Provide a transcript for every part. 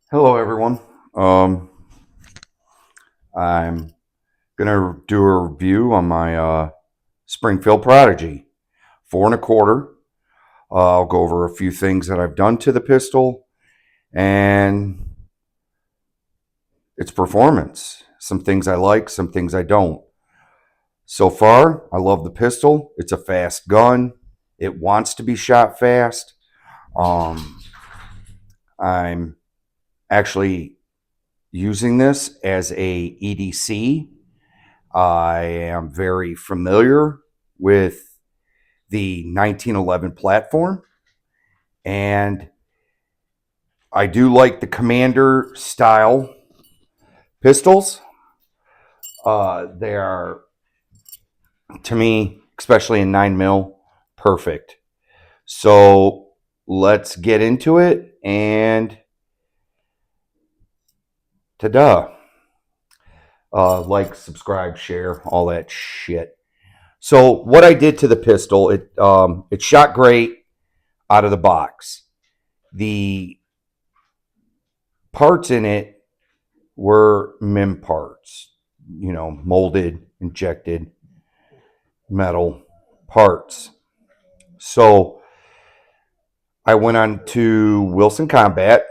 Hello, everyone. Um, I'm gonna do a review on my Springfield Prodigy 4 1/4. I'll go over a few things that I've done to the pistol and its performance. Some things I like, some things I don't. So far, I love the pistol. It's a fast gun. It wants to be shot fast. Um, I'm actually using this as a EDC. I am very familiar with the 1911 platform, and I do like the Commander style pistols. They are, to me, especially in 9 mil, perfect. So let's get into it and ta-da. Like, subscribe, share, all that shit. So what I did to the pistol, it shot great out of the box. The parts in it were MIM parts, molded, injected metal parts. So I went on to Wilson Combat,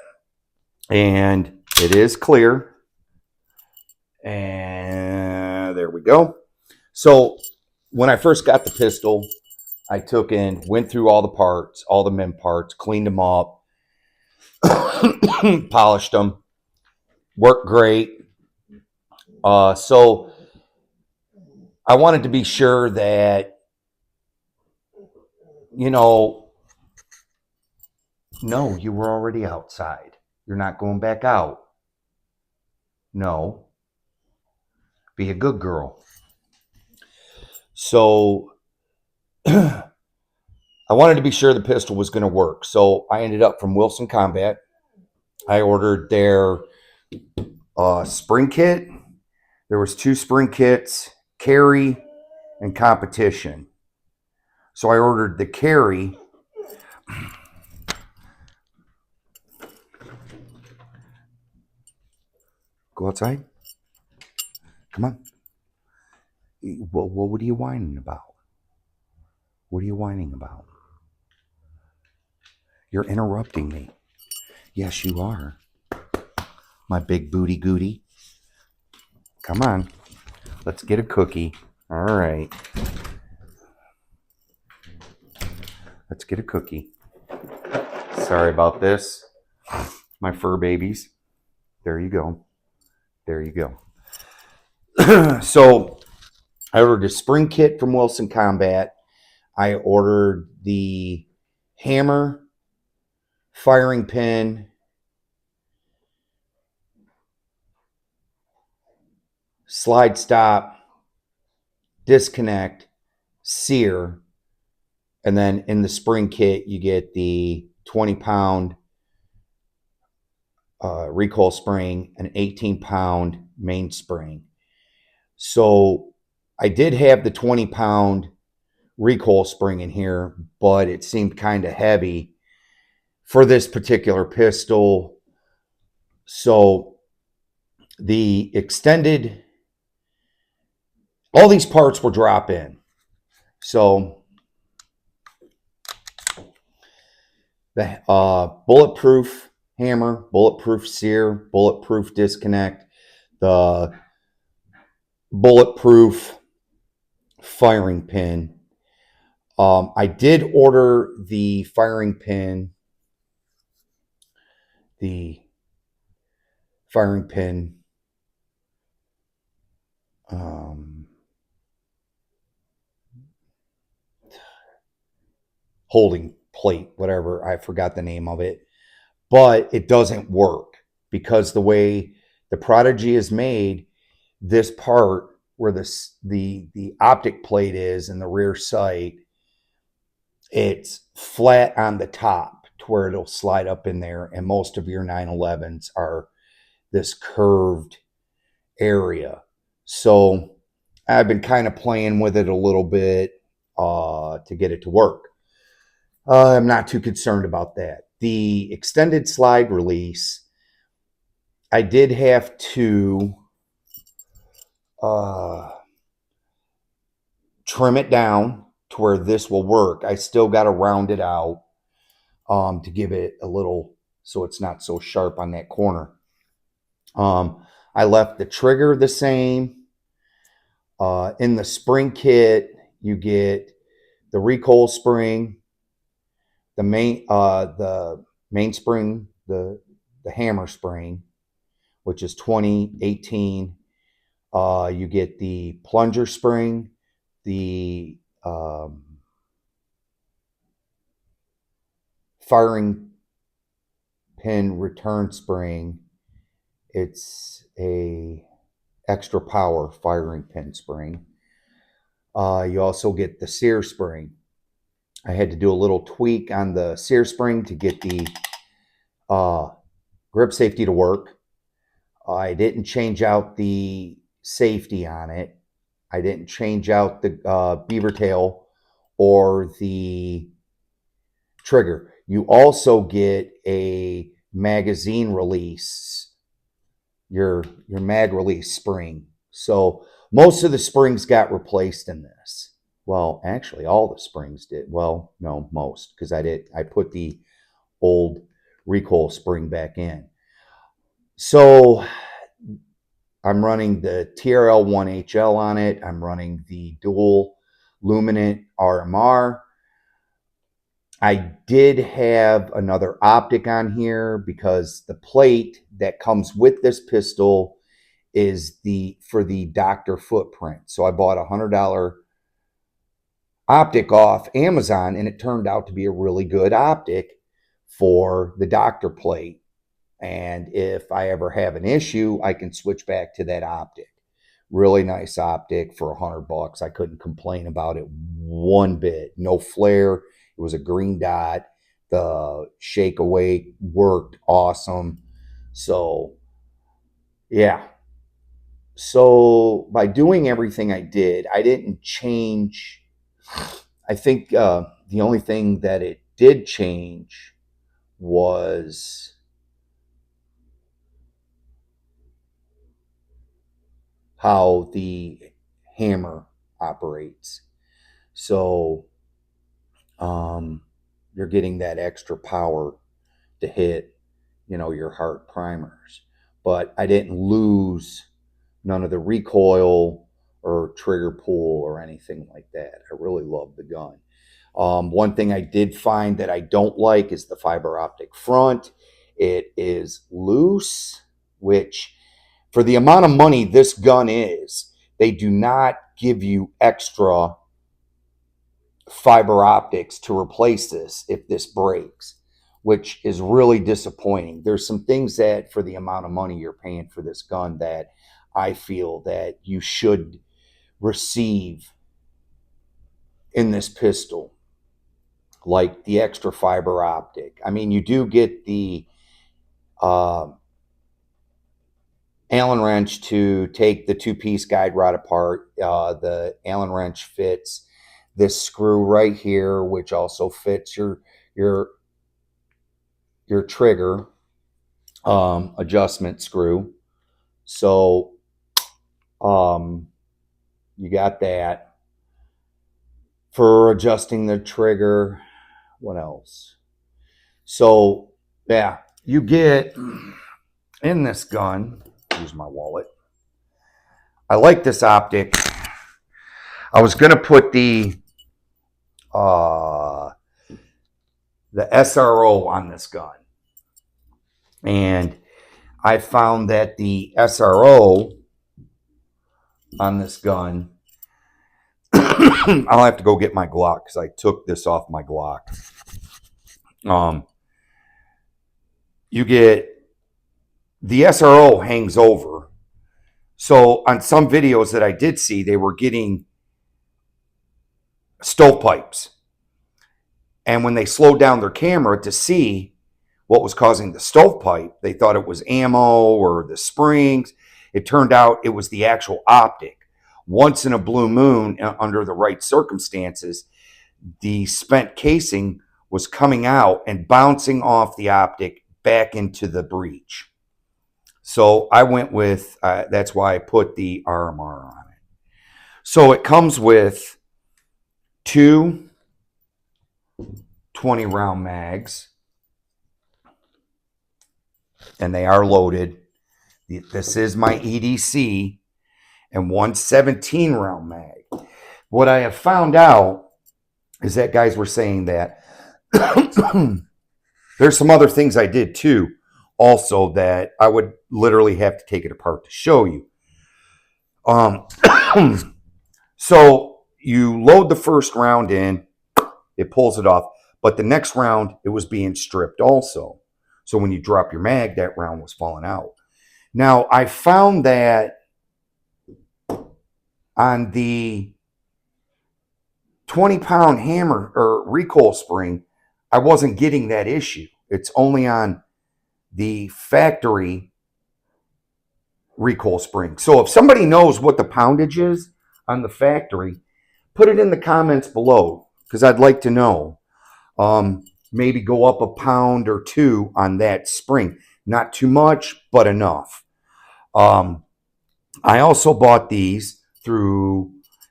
and it is clear. And there we go. So when I first got the pistol, I went through all the parts, all the MIM parts, cleaned them up, polished them, worked great. So I wanted to be sure that, no, you were already outside. You're not going back out. No, be a good girl. So I wanted to be sure the pistol was going to work. So I ended up from Wilson Combat. I ordered their spring kit. There was 2 spring kits, carry and competition. So I ordered the carry. Go outside. Come on. Well, what are you whining about? What are you whining about? You're interrupting me. Yes, you are. My big booty goody. Come on. Let's get a cookie. All right. Let's get a cookie. Sorry about this. My fur babies. There you go. There you go. So I ordered a spring kit from Wilson Combat. I ordered the hammer, firing pin, slide stop, disconnect, sear, and then in the spring kit you get the 20-pound recoil spring and 18-pound mainspring. So I did have the 20-pound recoil spring in here, but it seemed kind of heavy for this particular pistol. So the extended, all these parts were drop in. So the bulletproof hammer, bulletproof sear, bulletproof disconnect, the bulletproof firing pin. I did order the firing pin, holding plate, whatever. I forgot the name of it, but it doesn't work because the way the Prodigy is made, this part where the optic plate is in the rear sight, it's flat on the top to where it'll slide up in there, and most of your 911s are this curved area. So I've been kind of playing with it a little bit to get it to work. I'm not too concerned about that. The extended slide release, I did have to uh, trim it down to where this will work. I still got to round it out to give it a little, so it's not so sharp on that corner. I left the trigger the same. In the spring kit, you get the recoil spring, the main spring, the hammer spring, which is 2018. You get the plunger spring, the firing pin return spring. It's a extra power firing pin spring. You also get the sear spring. I had to do a little tweak on the sear spring to get the grip safety to work. I didn't change out the safety on it. I didn't change out the beaver tail or the trigger. You also get a magazine release, your mag release spring. So most of the springs got replaced in this. Well, actually, all the springs did. Well, no, most, because I put the old recoil spring back in. So I'm running the TRL1HL on it. I'm running the dual luminant RMR. I did have another optic on here because the plate that comes with this pistol is for the Dr. footprint. So I bought a $100 optic off Amazon, and it turned out to be a really good optic for the Dr. plate. And if I ever have an issue, I can switch back to that optic. Really nice optic for $100. I couldn't complain about it one bit. No flare. It was a green dot. The shake away worked awesome. So, yeah. So by doing everything I did, I didn't change. I think the only thing that it did change was how the hammer operates. So you're getting that extra power to hit, your heart primers. But I didn't lose none of the recoil or trigger pull or anything like that. I really love the gun. One thing I did find that I don't like is the fiber optic front. It is loose, which for the amount of money this gun is, they do not give you extra fiber optics to replace this if this breaks, which is really disappointing. There's some things that for the amount of money you're paying for this gun that I feel that you should receive in this pistol, like the extra fiber optic. I mean, you do get the Allen wrench to take the two-piece guide rod apart. The Allen wrench fits this screw right here, which also fits your trigger adjustment screw. So you got that for adjusting the trigger. What else? So yeah, you get in this gun. Use my wallet. I like this optic. I was gonna put the SRO on this gun, and I found that the SRO on this gun, I'll have to go get my Glock because I took this off my Glock. You get the SRO hangs over. So on some videos that I did see, they were getting stovepipes. And when they slowed down their camera to see what was causing the stovepipe, they thought it was ammo or the springs. It turned out it was the actual optic. Once in a blue moon, under the right circumstances, the spent casing was coming out and bouncing off the optic back into the breech. So I went with, that's why I put the RMR on it. So it comes with two 20 round mags, and they are loaded. This is my EDC, and one 17 round mag. What I have found out is that guys were saying that there's some other things I did too, also, that I would literally have to take it apart to show you. So you load the first round in, it pulls it off, but the next round it was being stripped also. So when you drop your mag, that round was falling out. Now I found that on the 20-pound hammer or recoil spring, I wasn't getting that issue. It's only on the factory recoil spring. So if somebody knows what the poundage is on the factory, put it in the comments below, because I'd like to know. Maybe go up a pound or two on that spring. Not too much, but enough. I also bought these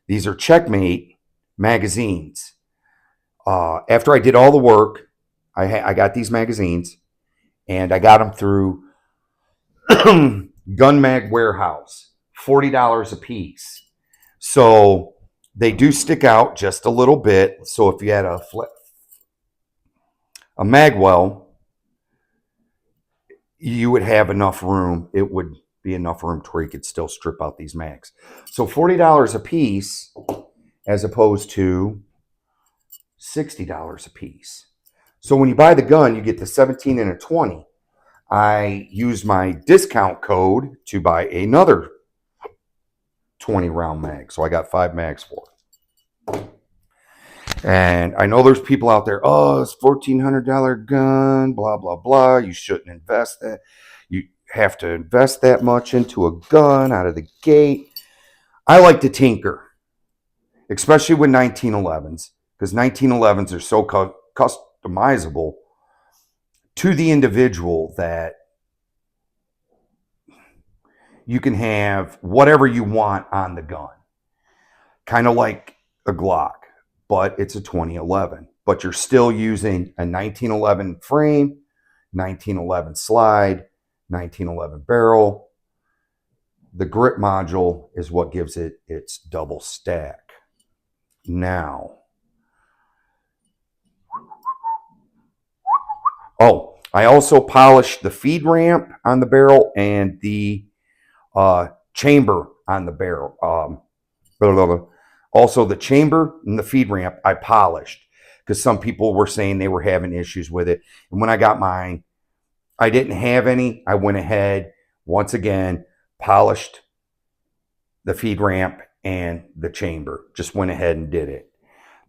these are Checkmate magazines. After I did all the work, I got these magazines, and I got them through Gun Mag Warehouse, $40 a piece. So they do stick out just a little bit. So if you had a magwell, you would have enough room. It would be enough room to where you could still strip out these mags. So $40 a piece as opposed to $60 a piece. So when you buy the gun, you get the 17 and a 20. I use my discount code to buy another 20 round mag. So I got 5 mags for it. And I know there's people out there, oh, it's $1,400 gun, blah, blah, blah. You shouldn't invest that. You have to invest that much into a gun out of the gate. I like to tinker, especially with 1911s, because 1911s are so customizable to the individual that you can have whatever you want on the gun. Kind of like a Glock, but it's a 2011. But you're still using a 1911 frame, 1911 slide, 1911 barrel. The grip module is what gives it its double stack. Now, I also polished the feed ramp on the barrel and the chamber on the barrel. Also, the chamber and the feed ramp I polished, because some people were saying they were having issues with it. And when I got mine, I didn't have any. I went ahead, once again, polished the feed ramp and the chamber. Just went ahead and did it.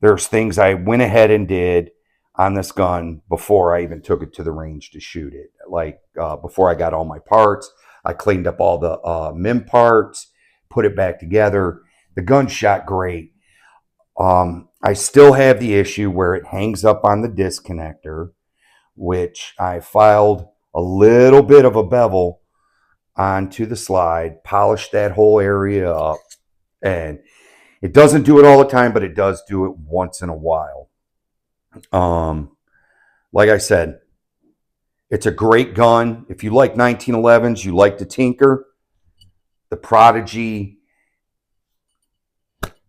There's things I went ahead and did on this gun before I even took it to the range to shoot it. Like before I got all my parts, I cleaned up all the MIM parts, put it back together. The gun shot great. I still have the issue where it hangs up on the disconnector, which I filed a little bit of a bevel onto the slide, polished that whole area up, and it doesn't do it all the time, but it does do it once in a while. Like I said, it's a great gun. If you like 1911s, you like to tinker, the Prodigy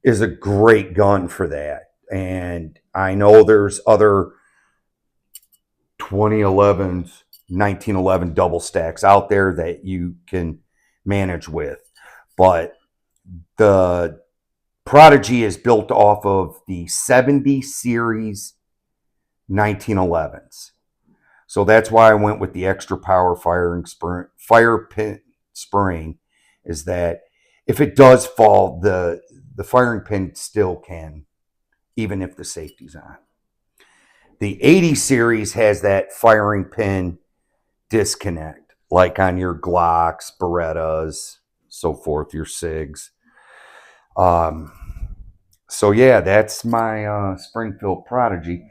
is a great gun for that. And I know there's other 2011s, 1911 double stacks out there that you can manage with. But the Prodigy is built off of the 70 series 1911s. So that's why I went with the extra power fire pin spring, is that if it does fall, the firing pin still can, even if the safety's on. The 80 series has that firing pin disconnect, like on your Glocks, Berettas, so forth, your SIGs. So yeah, that's my Springfield Prodigy.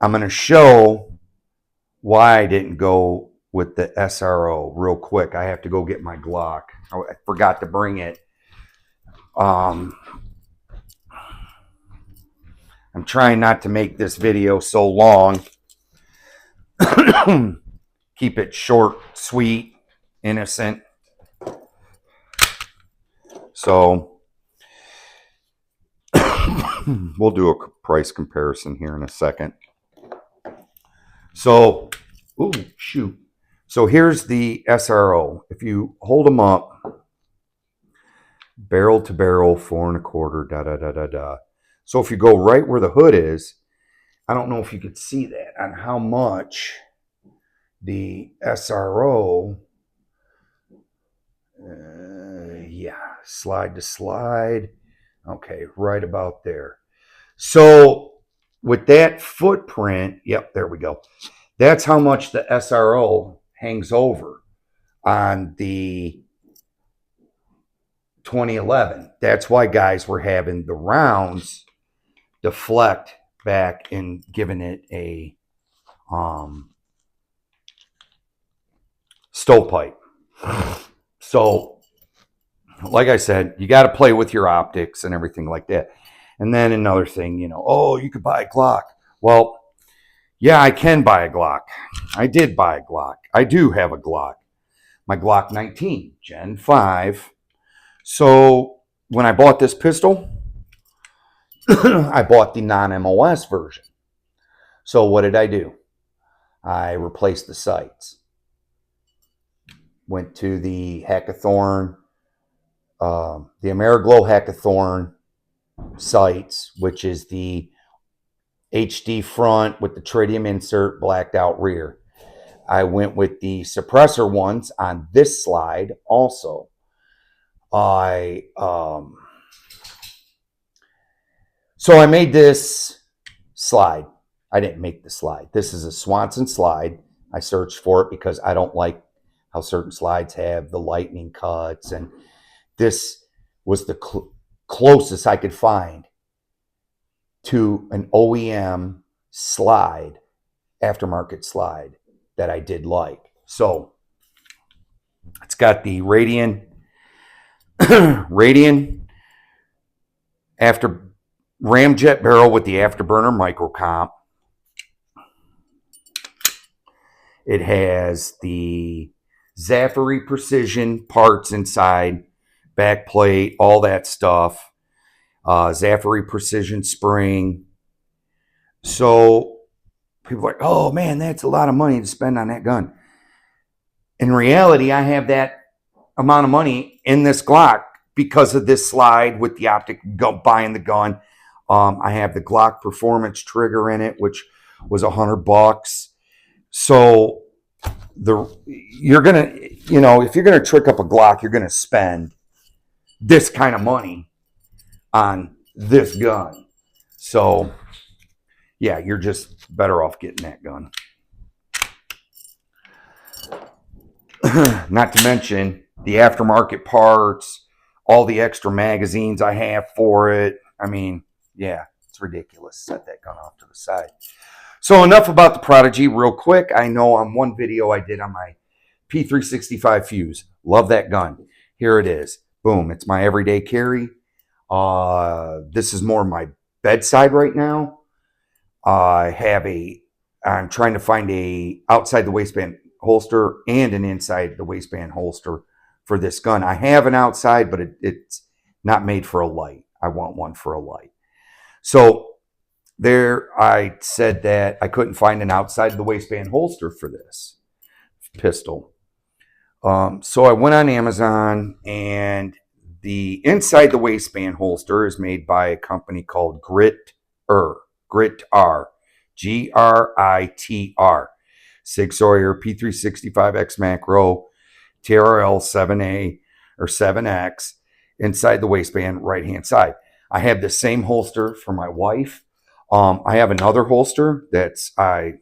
I'm going to show why I didn't go with the SRO real quick. I have to go get my Glock. I forgot to bring it. I'm trying not to make this video so long. Keep it short, sweet, innocent. So we'll do a price comparison here in a second. So, ooh, shoot. So here's the SRO. If you hold them up, barrel to barrel, 4 1/4, da da da da da. So if you go right where the hood is, I don't know if you could see that on how much the SRO, yeah, slide to slide. Okay, right about there. So with that footprint, yep, there we go. That's how much the SRO hangs over on the 2011. That's why guys were having the rounds deflect back and giving it a stovepipe. So, like I said, you got to play with your optics and everything like that. And then another thing, you know, oh, you could buy a Glock. Well, yeah, I can buy a Glock. I did buy a Glock. I do have a Glock. My Glock 19, Gen 5. So when I bought this pistol, I bought the non-MOS version. So what did I do? I replaced the sights. Went to the Hackathorn, the Ameriglow Hackathorn sights, which is the HD front with the tritium insert, blacked out rear. I went with the suppressor ones on this slide also. So I made this slide. I didn't make the slide. This is a Swanson slide. I searched for it because I don't like how certain slides have the lightning cuts, and this was the closest I could find to an OEM slide, aftermarket slide that I did like. So it's got the Radian after ramjet barrel with the afterburner microcomp. It has the Zafiri Precision parts inside, back plate, all that stuff. Zafiri Precision spring. So people are like, oh man, that's a lot of money to spend on that gun. In reality, I have that amount of money in this Glock because of this slide with the optic buying the gun. I have the Glock Performance trigger in it, which was $100. So you're gonna, you know, if you're gonna trick up a Glock, you're gonna spend this kind of money on this gun. So yeah, you're just better off getting that gun. Not to mention the aftermarket parts, all the extra magazines I have for it. I mean, yeah, it's ridiculous. Set that gun off to the side. So enough about the Prodigy real quick. I know on one video I did on my P365 fuse. Love that gun. Here it is. Boom. It's my everyday carry. This is more my bedside right now. I'm trying to find a outside the waistband holster and an inside the waistband holster for this gun. I have an outside, but it's not made for a light. I want one for a light. So there, I said that I couldn't find an outside the waistband holster for this pistol. So I went on Amazon, and the inside the waistband holster is made by a company called Grit-R, Gritr, Sig Sauer P365 X Macro, TRL 7A or 7X, inside the waistband, right hand side. I have the same holster for my wife. I have another holster that's I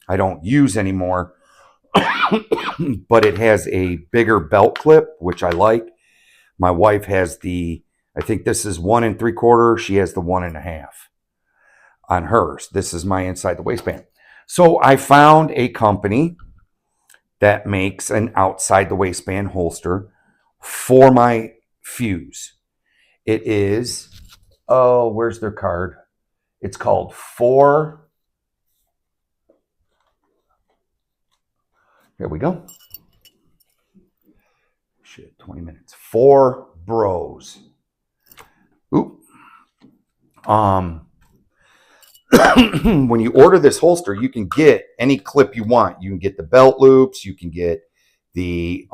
don't use anymore, but it has a bigger belt clip, which I like. My wife has I think this is 1 3/4. She has the 1.5 on hers. This is my inside the waistband. So I found a company that makes an outside the waistband holster for my fuse. It is, oh, where's their card? It's called here we go. Shit, 20 minutes. 4 Bros. Oop. When you order this holster, you can get any clip you want. You can get the belt loops. You can get the,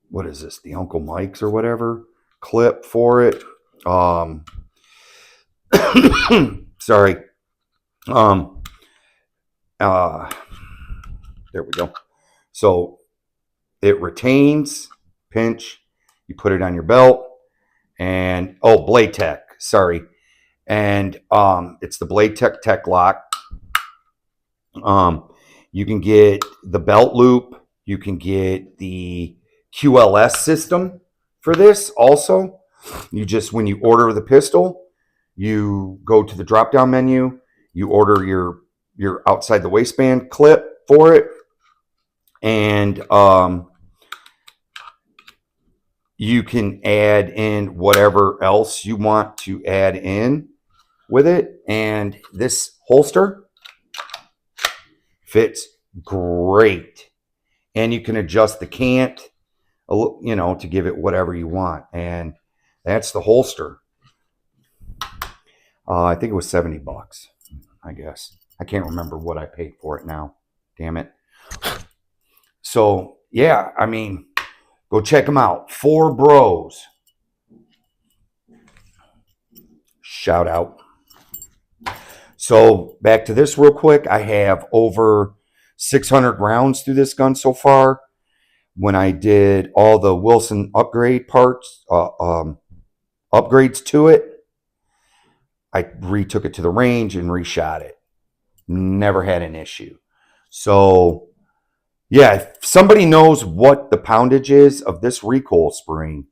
what is this? The Uncle Mike's or whatever clip for it. Sorry. There we go. So it retains, pinch, you put it on your belt, and Blade Tech, sorry. And it's the Blade Tech Lock. You can get the belt loop, you can get the QLS system for this also. You just, when you order the pistol, you go to the drop down menu, you order your outside the waistband clip for it, and you can add in whatever else you want to add in with it. And this holster fits great, and you can adjust the cant, you know, to give it whatever you want. And that's the holster. I think it was $70, I guess. I can't remember what I paid for it now. Damn it. So, yeah, I mean, go check them out. 4 Bros. Shout out. So, back to this real quick. I have over 600 rounds through this gun so far. When I did all the Wilson upgrade parts, upgrades to it, I retook it to the range and reshot it. Never had an issue. So, yeah, if somebody knows what the poundage is of this recoil spring,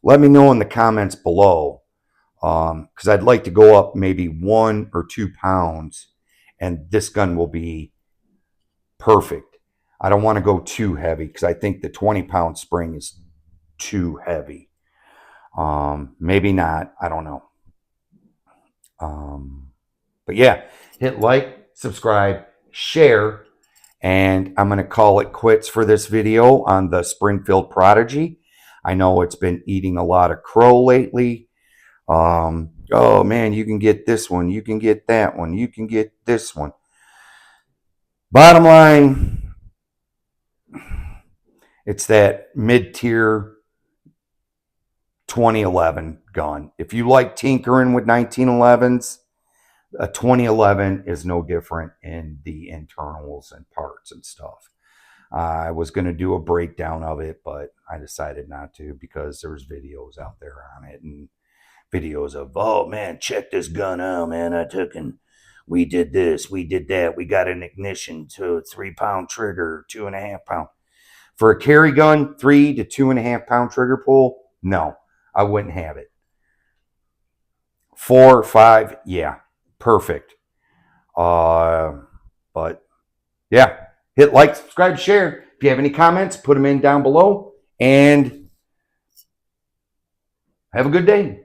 let me know in the comments below. Because I'd like to go up maybe 1 or 2 pounds, and this gun will be perfect. I don't want to go too heavy because I think the 20-pound spring is too heavy. Maybe not. I don't know. But yeah, hit like, subscribe, share, and I'm going to call it quits for this video on the Springfield Prodigy. I know it's been eating a lot of crow lately. Oh man, you can get this one, you can get that one, you can get this one. Bottom line, it's that mid-tier 2011 gun. If you like tinkering with 1911s, a 2011 is no different in the internals and parts and stuff. I was going to do a breakdown of it, but I decided not to because there's videos out there on it, and videos of, oh man, check this gun out, man. I took and we did this, we did that. We got an ignition to a 3-pound trigger, 2.5 pound. For a carry gun, 3 to 2.5 pound trigger pull, no, I wouldn't have it. 4 or 5, yeah, perfect. But yeah, hit like, subscribe, share. If you have any comments, put them in down below, and have a good day.